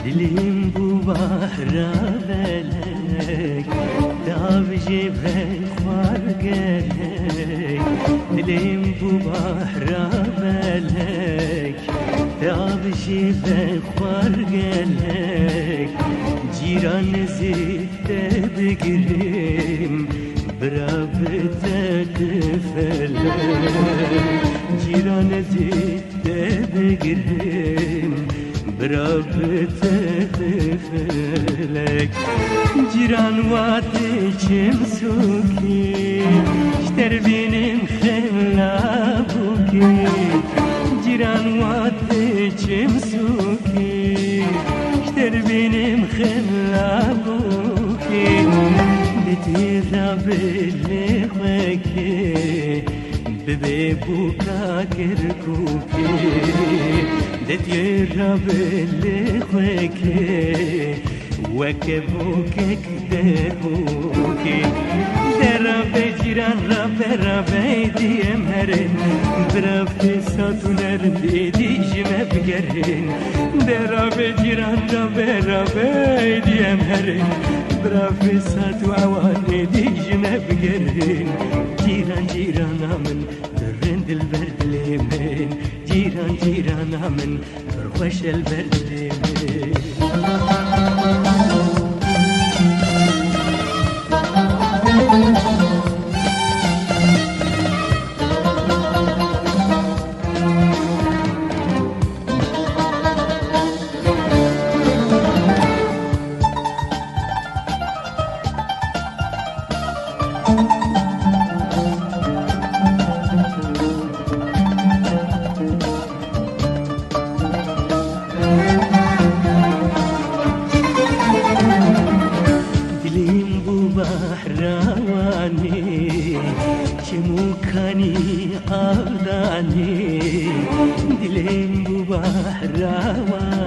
Dilim bu bahra felek, davci var gerek. Dilim bu bahra felek, davci var gerek. Ciran zitte begirim, brabete felek. Ciran zitte begirim, برابطه فلك جيران واتشم سوكي اشتر بينم خلابوكي جيران واتشم سوكي اشتر بينم خلابوكي بتيرا بالخوكي ببيبوكا كركوكي دتيرا بالخوكي وكبوكك دهوكي درابي جيران رابي ديم هرن برافي ساتونر ديجم بقرن درابي جيران رابي ديم هرن برافي ساتو عواني ديجم بقرن جيران من درند البرد لمن جيران من فرخش البرد لمن بحرواني شموكاني أغداني دلين بحرواني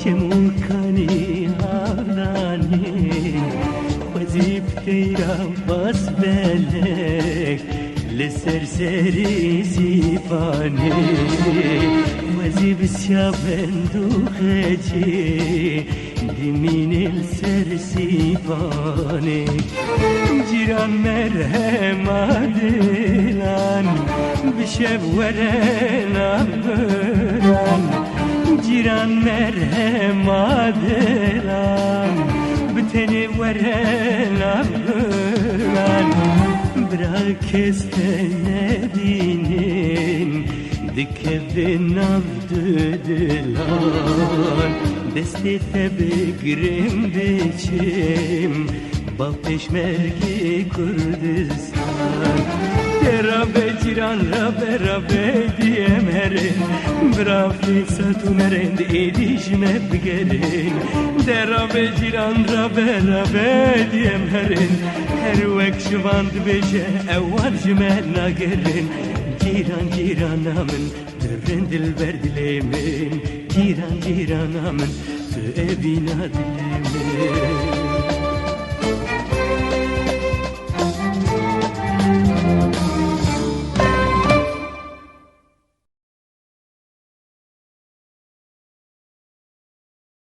شموكاني أغداني وزيب تيرا بسبلك لسرسري سيفاني وزيب سيابندو خجي دمين السرسيفانك جيران مرهم عدلان بشب ورنا بران جيران مرهم عدلان بتني ورنا بران براكستن دينين دكبن عبدالان دستی بگیرم بچم با پشمرگی کردستان را به جیران را به دیم هرن برافی ستون رند ایدیشم بگرن را به جیران را به دیم هرن هر وقت شواند بشه اول جمال نگرن جیران من درند البرد لیمن جیران من تو ابینا دلمن